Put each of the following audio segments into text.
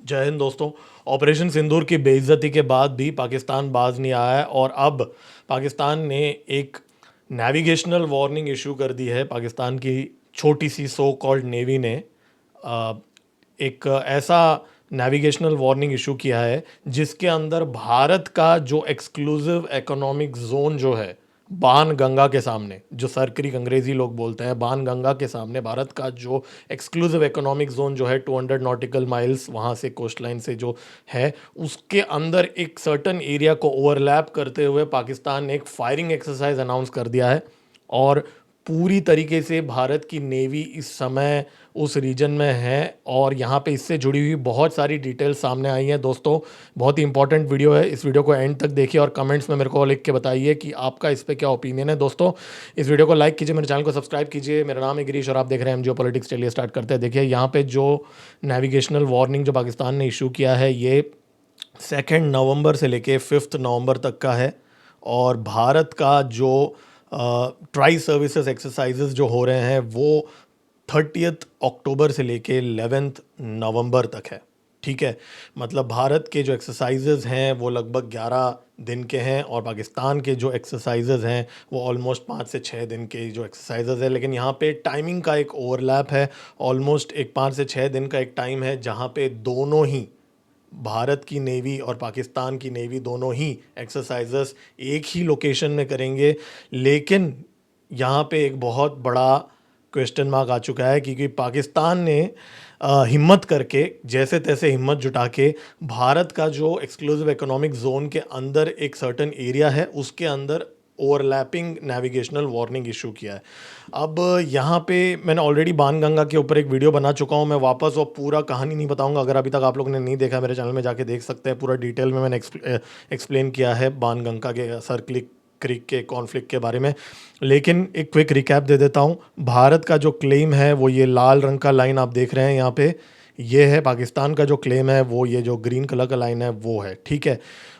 जय हिंद दोस्तों। ऑपरेशन सिंदूर की बेइज्जती के बाद भी पाकिस्तान बाज नहीं आया है और अब पाकिस्तान ने एक नेविगेशनल वार्निंग इशू कर दी है। पाकिस्तान की छोटी सी सो कॉल्ड नेवी ने अ, एक ऐसा नेविगेशनल वार्निंग इशू किया है जिसके अंदर भारत का जो एक्सक्लूसिव इकोनॉमिक जोन जो है बाण गंगा के सामने, जो सरक्रिक अंग्रेजी लोग बोलते हैं, बाण गंगा के सामने भारत का जो एक्सक्लूसिव इकोनॉमिक जोन जो है 200 नॉटिकल माइल्स वहाँ से कोस्ट लाइन से जो है, उसके अंदर एक सर्टन एरिया को ओवरलैप करते हुए पाकिस्तान ने एक फायरिंग एक्सरसाइज अनाउंस कर दिया है। और पूरी तरीके से भारत की नेवी इस समय उस रीजन में है और यहाँ पे इससे जुड़ी हुई बहुत सारी डिटेल्स सामने आई हैं। दोस्तों, बहुत ही इंपॉर्टेंट वीडियो है, इस वीडियो को एंड तक देखिए और कमेंट्स में मेरे को लिख के बताइए कि आपका इस पे क्या ओपिनियन है। दोस्तों, इस वीडियो को लाइक कीजिए, मेरे चैनल को सब्सक्राइब कीजिए। मेरा नाम है गिरीश और आप देख रहे हैं एमजियो पॉलिटिक्स। चलिए स्टार्ट करते हैं। देखिए, यहाँ पे जो नेविगेशनल वार्निंग जो पाकिस्तान ने इशू किया है, ये 2 नवंबर से लेके 5 नवंबर तक का है। और भारत का जो ट्राई सर्विसेज एक्सरसाइजेज जो हो रहे हैं वो 30 अक्टूबर से लेके 11 नवंबर तक है। ठीक है, मतलब भारत के जो एक्सरसाइजेज हैं वो लगभग 11 दिन के हैं और पाकिस्तान के जो एक्सरसाइजेज हैं वो ऑलमोस्ट 5 से 6 दिन के जो एक्सरसाइजेज है। लेकिन यहाँ पे टाइमिंग का एक ओवरलैप है, ऑलमोस्ट एक 5 से 6 दिन का एक टाइम है जहाँ पे दोनों ही भारत की नेवी और पाकिस्तान की नेवी दोनों ही एक्सरसाइजेस एक ही लोकेशन में करेंगे। लेकिन यहाँ पे एक बहुत बड़ा क्वेश्चन मार्क आ चुका है क्योंकि पाकिस्तान ने हिम्मत करके, जैसे तैसे हिम्मत जुटा के, भारत का जो एक्सक्लूसिव इकोनॉमिक जोन के अंदर एक सर्टन एरिया है उसके अंदर ओवरलैपिंग नेविगेशनल वार्निंग इशू किया है। अब यहाँ पे मैंने ऑलरेडी बाणगंगा के ऊपर एक वीडियो बना चुका हूँ। मैं वापस वो पूरा कहानी नहीं बताऊँगा, अगर अभी तक आप लोगों ने नहीं देखा मेरे चैनल में जाके देख सकते हैं। पूरा डिटेल में मैंने एक्सप्लेन किया है बाणगंगा के सर्कलिक क्रिक के कॉन्फ्लिक्ट के बारे में। लेकिन एक क्विक रिकैप दे देता हूँ। भारत का जो क्लेम है वो ये लाल रंग का लाइन आप देख रहे हैं यहाँ पे, ये है। पाकिस्तान का जो क्लेम है वो ये जो ग्रीन कलर का लाइन है वो है। ठीक है,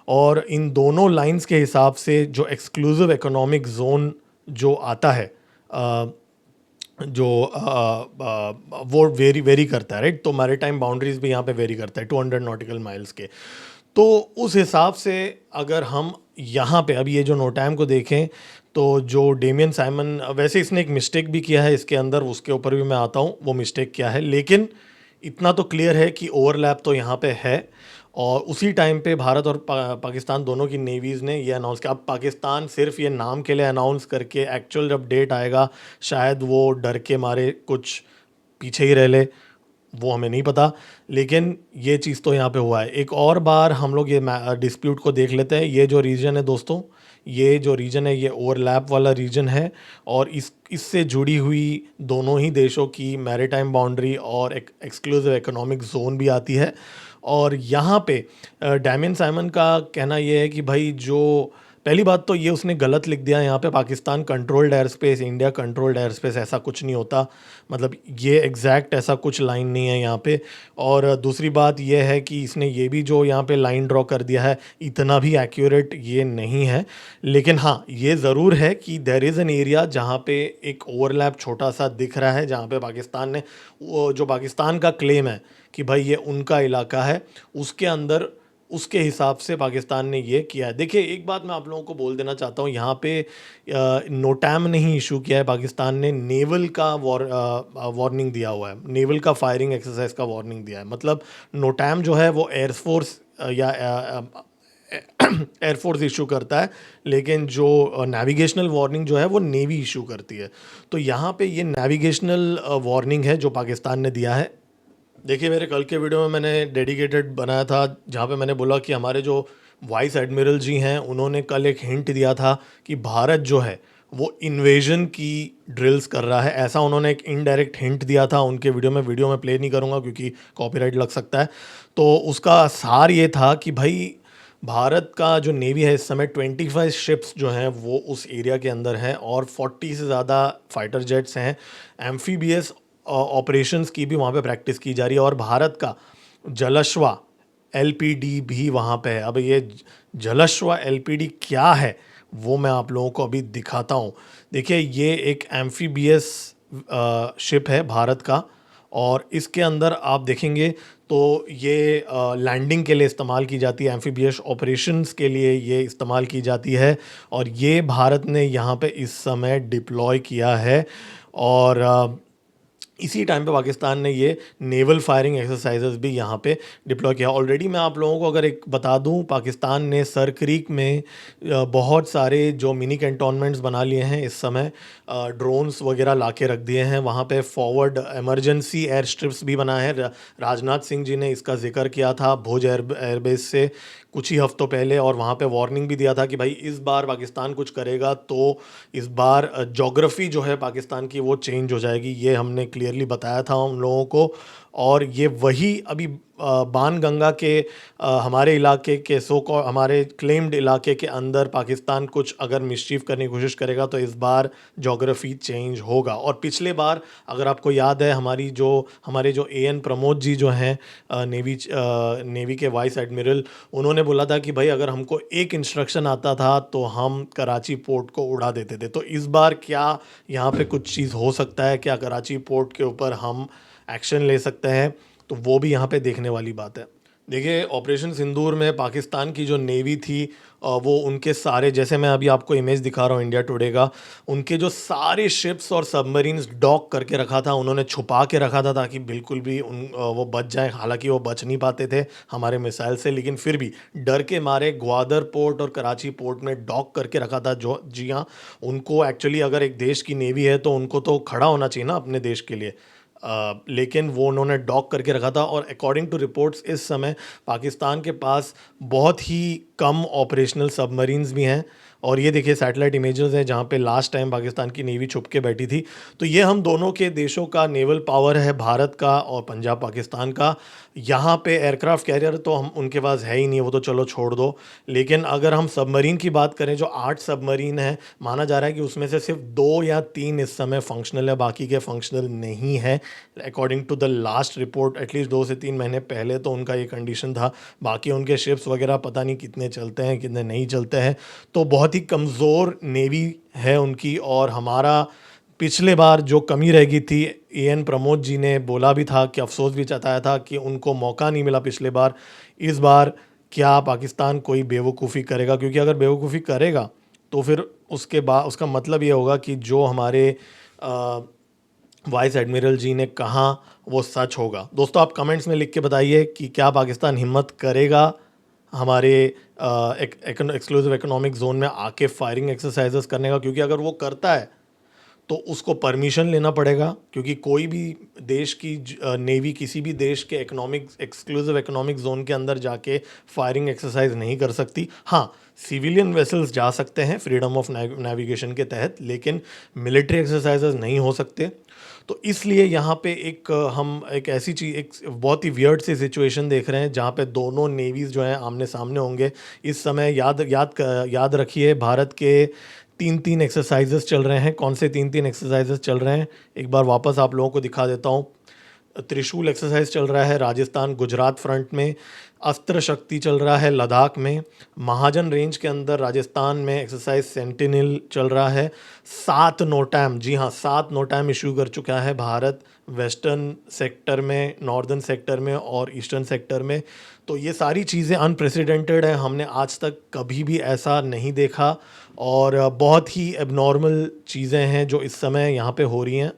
और इन दोनों लाइंस के हिसाब से जो एक्सक्लूसिव इकोनॉमिक जोन जो आता है, अ, जो वो वेरी वेरी करता है, राइट। तो मैरीटाइम बाउंड्रीज भी यहाँ पे वेरी करता है 200 नॉटिकल माइल्स के। तो उस हिसाब से अगर हम यहाँ पे अभी ये जो नोटैम को देखें तो जो डेमियन साइमन, वैसे इसने एक मिस्टेक भी किया है इसके अंदर, उसके ऊपर भी मैं आता हूँ वो मिस्टेक क्या है। लेकिन इतना तो क्लियर है कि ओवरलैप तो यहाँ पे है। और उसी टाइम पे भारत और पाकिस्तान दोनों की नेवीज़ ने ये अनाउंस किया। अब पाकिस्तान सिर्फ ये नाम के लिए अनाउंस करके एक्चुअल जब डेट आएगा शायद वो डर के मारे कुछ पीछे ही रह ले, वो हमें नहीं पता। लेकिन ये चीज़ तो यहाँ पे हुआ है। एक और बार हम लोग ये डिस्प्यूट को देख लेते हैं। ये जो रीजन है दोस्तों, ये जो रीजन है ये ओवरलैप वाला रीजन है और इससे जुड़ी हुई दोनों ही देशों की मैरीटाइम बाउंड्री और एक एक्सक्लूसिव इकोनॉमिक जोन भी आती है। और यहाँ पे डैमियन साइमन का कहना ये है कि भाई, जो पहली बात तो ये उसने गलत लिख दिया यहाँ पे, Pakistan controlled air space, India controlled air space, ऐसा कुछ नहीं होता। मतलब ये एग्जैक्ट ऐसा कुछ लाइन नहीं है यहाँ पे। और दूसरी बात ये है कि इसने ये भी जो यहाँ पे लाइन ड्रॉ कर दिया है, इतना भी एक्यूरेट ये नहीं है। लेकिन हाँ, ये ज़रूर है कि देयर इज़ एन एरिया जहाँ पे एक ओवरलैप छोटा सा दिख रहा है, जहाँ पे पाकिस्तान ने वो जो पाकिस्तान का क्लेम है कि भाई ये उनका इलाका है, उसके अंदर उसके हिसाब से पाकिस्तान ने ये किया है। देखिए, एक बात मैं आप लोगों को बोल देना चाहता हूँ, यहाँ पे नोटैम नहीं इशू किया है पाकिस्तान ने, नेवल का वार्निंग दिया हुआ है, नेवल का फायरिंग एक्सरसाइज का वार्निंग दिया है। मतलब नोटैम जो है वो एयरफोर्स या एयरफोर्स इशू करता है, लेकिन जो नेविगेशनल वार्निंग जो है वो नेवी इशू करती है। तो यहाँ पे ये नेविगेशनल वार्निंग है जो पाकिस्तान ने दिया है। देखिए, मेरे कल के वीडियो में मैंने डेडिकेटेड बनाया था जहाँ पे मैंने बोला कि हमारे जो वाइस एडमिरल जी हैं उन्होंने कल एक हिंट दिया था कि भारत जो है वो इन्वेजन की ड्रिल्स कर रहा है। ऐसा उन्होंने एक इनडायरेक्ट हिंट दिया था उनके वीडियो में प्ले नहीं करूँगा क्योंकि कॉपीराइट लग सकता है। तो उसका सार ये था कि भाई, भारत का जो नेवी है इस समय 25 शिप्स जो हैं वो उस एरिया के अंदर हैं और 40 से ज़्यादा फाइटर जेट्स हैं। एम्फीबियस ऑपरेशंस की भी वहाँ पे प्रैक्टिस की जा रही है और भारत का जलश्वा एलपीडी भी वहाँ पे है। अब ये जलश्वा एलपीडी क्या है वो मैं आप लोगों को अभी दिखाता हूँ। देखिए, ये एक एम्फीबियस शिप है भारत का और इसके अंदर आप देखेंगे तो ये लैंडिंग के लिए इस्तेमाल की जाती है, एम्फीबियस ऑपरेशंस के लिए ये इस्तेमाल की जाती है, और ये भारत ने यहाँ पे इस समय डिप्लॉय किया है। और इसी टाइम पे पाकिस्तान ने ये नेवल फायरिंग एक्सरसाइजेस भी यहाँ पे डिप्लॉय किया। ऑलरेडी मैं आप लोगों को अगर एक बता दूं, पाकिस्तान ने सर क्रीक में बहुत सारे जो मिनी कैंटोनमेंट्स बना लिए हैं इस समय, ड्रोन्स वगैरह ला के रख दिए हैं वहाँ पे। फॉरवर्ड इमरजेंसी एयर स्ट्रिप्स भी बनाए हैं। राजनाथ सिंह जी ने इसका जिक्र किया था भुज एयरबेस से कुछ ही हफ्तों पहले, और वहाँ पे वार्निंग भी दिया था कि भाई इस बार पाकिस्तान कुछ करेगा तो इस बार जोग्राफ़ी जो है पाकिस्तान की वो चेंज हो जाएगी, ये हमने क्लियरली बताया था उन लोगों को। और ये वही अभी बाण गंगा के हमारे इलाके के हमारे क्लेम्ड इलाके के अंदर पाकिस्तान कुछ अगर मिसचीफ करने की कोशिश करेगा तो इस बार जोग्राफ़ी चेंज होगा। और पिछले बार अगर आपको याद है हमारे जो एएन प्रमोद जी जो हैं नेवी के वाइस एडमिरल, उन्होंने बोला था कि भाई अगर हमको एक इंस्ट्रक्शन आता था तो हम कराची पोर्ट को उड़ा देते थे। तो इस बार क्या यहाँ पे कुछ चीज़ हो सकता है, क्या कराची पोर्ट के ऊपर हम एक्शन ले सकते हैं, तो वो भी यहाँ पे देखने वाली बात है। देखिए ऑपरेशन सिंदूर में पाकिस्तान की जो नेवी थी वो उनके सारे, जैसे मैं अभी आपको इमेज दिखा रहा हूँ इंडिया टुडे का, उनके जो सारे शिप्स और सबमरीन्स डॉक करके रखा था, उन्होंने छुपा के रखा था ताकि बिल्कुल भी वो बच जाए। हालांकि वो बच नहीं पाते थे हमारे मिसाइल से, लेकिन फिर भी डर के मारे ग्वादर पोर्ट और कराची पोर्ट में डॉक करके रखा था। जो जी हाँ, उनको एक्चुअली अगर एक देश की नेवी है तो उनको तो खड़ा होना चाहिए ना अपने देश के लिए, लेकिन वो उन्होंने डॉक करके रखा था। और अकॉर्डिंग टू रिपोर्ट्स इस समय पाकिस्तान के पास बहुत ही कम ऑपरेशनल सबमरीन्स भी हैं। और ये देखिए सैटेलाइट इमेजेस हैं जहाँ पे लास्ट टाइम पाकिस्तान की नेवी छुप के बैठी थी। तो ये हम दोनों के देशों का नेवल पावर है, भारत का और पंजाब पाकिस्तान का। यहाँ पे एयरक्राफ्ट कैरियर तो हम उनके पास है ही नहीं, वो तो चलो छोड़ दो। लेकिन अगर हम सबमरीन की बात करें, जो 8 सबमरीन है, माना जा रहा है कि उसमें से सिर्फ 2 या 3 इस समय फंक्शनल है, बाकी के फंक्शनल नहीं है। According to the last report at least 2 से 3 महीने पहले तो उनका ये कंडीशन था। बाकी उनके शिप्स वगैरह पता नहीं कितने चलते हैं कितने नहीं चलते हैं। तो बहुत ही कमज़ोर नेवी है उनकी। और हमारा पिछले बार जो कमी रह गई थी, एएन प्रमोद जी ने बोला भी था कि अफसोस भी जताया था कि उनको मौका नहीं मिला पिछले बार। इस बार क्या पाकिस्तान कोई बेवकूफ़ी करेगा? क्योंकि अगर बेवकूफ़ी करेगा तो फिर उसके बाद उसका मतलब ये होगा कि जो हमारे वाइस एडमिरल जी ने कहा वो सच होगा। दोस्तों आप कमेंट्स में लिख के बताइए कि क्या पाकिस्तान हिम्मत करेगा हमारे एक्सक्लूसिव इकोनॉमिक जोन में आके फायरिंग एक्सरसाइजेस करने का? क्योंकि अगर वो करता है तो उसको परमिशन लेना पड़ेगा, क्योंकि कोई भी देश की नेवी किसी भी देश के एक्सक्लूसिव इकोनॉमिक जोन के अंदर जाके फायरिंग एक्सरसाइज नहीं कर सकती। हाँ, सिविलियन वेसल्स जा सकते हैं फ्रीडम ऑफ नेविगेशन के तहत, लेकिन मिलिट्री एक्सरसाइजेज नहीं हो सकते। तो इसलिए यहाँ पे हम एक ऐसी चीज़, एक बहुत ही वियर्ड सी सिचुएशन देख रहे हैं जहाँ पे दोनों नेवीज़ जो हैं आमने सामने होंगे इस समय। याद रखिए भारत के 3-3 एक्सरसाइजेस चल रहे हैं। कौन से 3-3 एक्सरसाइजेस चल रहे हैं, एक बार वापस आप लोगों को दिखा देता हूँ। त्रिशूल एक्सरसाइज चल रहा है राजस्थान गुजरात फ्रंट में, अस्त्र शक्ति चल रहा है लद्दाख में, महाजन रेंज के अंदर राजस्थान में एक्सरसाइज सेंटिनल चल रहा है। 7 नोटैम, जी हाँ 7 नोटैम इशू कर चुका है भारत वेस्टर्न सेक्टर में, नॉर्दर्न सेक्टर में और ईस्टर्न सेक्टर में। तो ये सारी चीज़ें अनप्रेसिडेंटेड है, हमने आज तक कभी भी ऐसा नहीं देखा, और बहुत ही एबनॉर्मल चीज़ें हैं जो इस समय यहाँ पे हो रही हैं।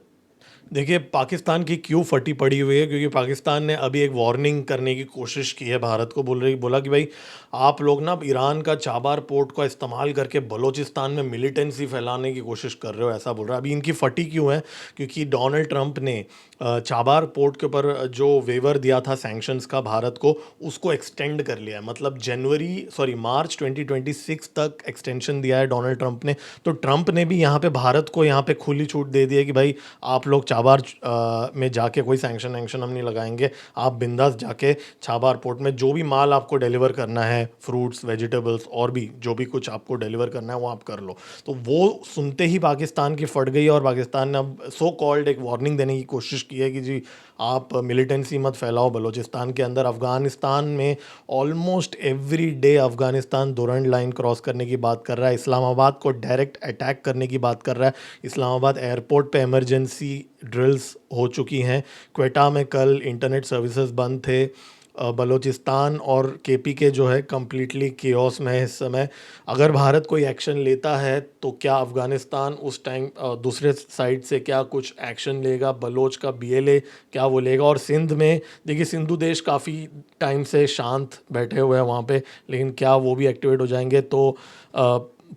देखिए पाकिस्तान की क्यों फटी पड़ी हुई है, क्योंकि पाकिस्तान ने अभी एक वार्निंग करने की कोशिश की है भारत को। बोला कि भाई आप लोग ना ईरान का चाबार पोर्ट का इस्तेमाल करके बलूचिस्तान में मिलिटेंसी फैलाने की कोशिश कर रहे हो, ऐसा बोल रहा है। अभी इनकी फटी क्यों है? क्योंकि डोनाल्ड ट्रंप ने चाबार पोर्ट के ऊपर जो वेवर दिया था सैंक्शंस का भारत को, उसको एक्सटेंड कर लिया है। मतलब मार्च 2026 तक एक्सटेंशन दिया है डोनाल्ड ट्रंप ने। तो ट्रंप ने भी यहाँ पे भारत को यहाँ पे खुली छूट दे दी है कि भाई आप लोग चाबार में जाके कोई सैंक्शन हम नहीं लगाएंगे, आप बिंदास जाके चाबार पोर्ट में जो भी माल आपको डिलीवर करना है, फ्रूट्स वेजिटेबल्स और भी जो भी कुछ आपको डिलीवर करना है वो आप कर लो। तो वो सुनते ही पाकिस्तान की फट गई, और पाकिस्तान ने अब सो कॉल्ड एक वार्निंग देने की कोशिश की है कि जी आप मिलिटेंसी मत फैलाओ बलूचिस्तान के अंदर। अफ़गानिस्तान में almost every day Afghanistan Durand line cross करने की बात कर रहा है, इस्लामाबाद को डायरेक्ट अटैक करने की बात कर रहा है, इस्लामाबाद एयरपोर्ट पे इमरजेंसी ड्रिल्स हो चुकी हैं। क्वेटा में कल इंटरनेट सर्विसेज बंद थे। बलूचिस्तान और केपीके जो है कम्प्लीटली केओस में है इस समय। अगर भारत कोई एक्शन लेता है तो क्या अफ़गानिस्तान उस टाइम दूसरे साइड से क्या कुछ एक्शन लेगा, बलोच का बीएलए क्या वो लेगा? और सिंध में देखिए, सिंधु देश काफ़ी टाइम से शांत बैठे हुए हैं वहाँ पे, लेकिन क्या वो भी एक्टिवेट हो जाएंगे? तो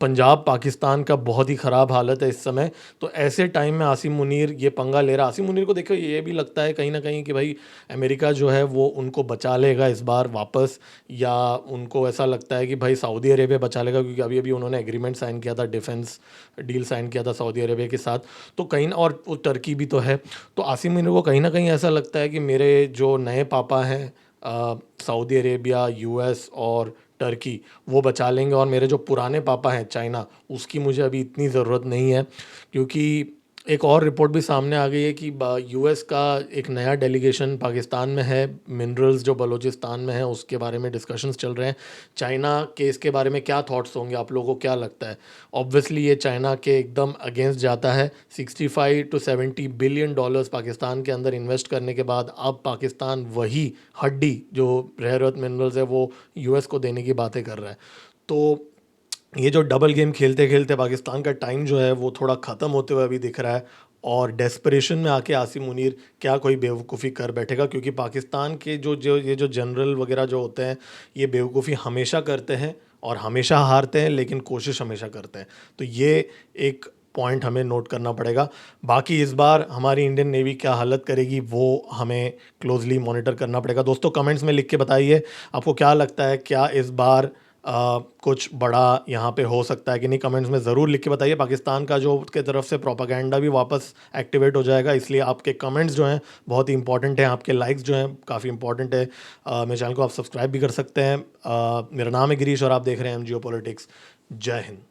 पंजाब पाकिस्तान का बहुत ही ख़राब हालत है इस समय। तो ऐसे टाइम में आसिम मुनीर ये पंगा ले रहा। आसिम मुनीर को देखो, ये भी लगता है कहीं ना कहीं कि भाई अमेरिका जो है वो उनको बचा लेगा इस बार वापस, या उनको ऐसा लगता है कि भाई सऊदी अरेबिया बचा लेगा, क्योंकि अभी अभी उन्होंने एग्रीमेंट साइन किया था, डिफेंस डील साइन किया था सऊदी अरेबिया के साथ। तो कहीं और वो टर्की भी तो है। तो आसिम मुनीर को कहीं ना कहीं ऐसा लगता है कि मेरे जो नए पापा हैं सऊदी अरेबिया, यूएस और टर्की, वो बचा लेंगे, और मेरे जो पुराने पापा हैं चाइना, उसकी मुझे अभी इतनी ज़रूरत नहीं है। क्योंकि एक और रिपोर्ट भी सामने आ गई है कि यूएस का एक नया डेलीगेशन पाकिस्तान में है। मिनरल्स जो बलूचिस्तान में है उसके बारे में डिस्कशंस चल रहे हैं। चाइना के इसके बारे में क्या थॉट्स होंगे, आप लोगों को क्या लगता है? ऑब्वियसली ये चाइना के एकदम अगेंस्ट जाता है। 65 to 70 बिलियन डॉलर्स पाकिस्तान के अंदर इन्वेस्ट करने के बाद अब पाकिस्तान वही हड्डी जो रेयर अर्थ मिनरल्स है वो यूएस को देने की बातें कर रहा है। तो ये जो डबल गेम खेलते खेलते पाकिस्तान का टाइम जो है वो थोड़ा ख़त्म होते हुए अभी दिख रहा है। और डेस्परेशन में आके आसिम मुनीर क्या कोई बेवकूफ़ी कर बैठेगा? क्योंकि पाकिस्तान के जो जो ये जो जनरल वगैरह जो होते हैं, ये बेवकूफ़ी हमेशा करते हैं और हमेशा हारते हैं, लेकिन कोशिश हमेशा करते हैं। तो ये एक पॉइंट हमें नोट करना पड़ेगा। बाकी इस बार हमारी इंडियन नेवी क्या हालत करेगी वो हमें क्लोजली मॉनिटर करना पड़ेगा। दोस्तों कमेंट्स में लिख के बताइए आपको क्या लगता है, क्या इस बार कुछ बड़ा यहाँ पे हो सकता है कि नहीं? कमेंट्स में ज़रूर लिख के बताइए। पाकिस्तान का जो के तरफ से प्रोपागेंडा भी वापस एक्टिवेट हो जाएगा, इसलिए आपके कमेंट्स जो हैं बहुत ही इंपॉर्टेंट हैं, आपके लाइक्स जो हैं काफ़ी इंपॉर्टेंट है। मेरे चैनल को आप सब्सक्राइब भी कर सकते हैं। मेरा नाम है गिरीश और आप देख रहे हैं एम जियो पॉलिटिक्स। जय हिंद।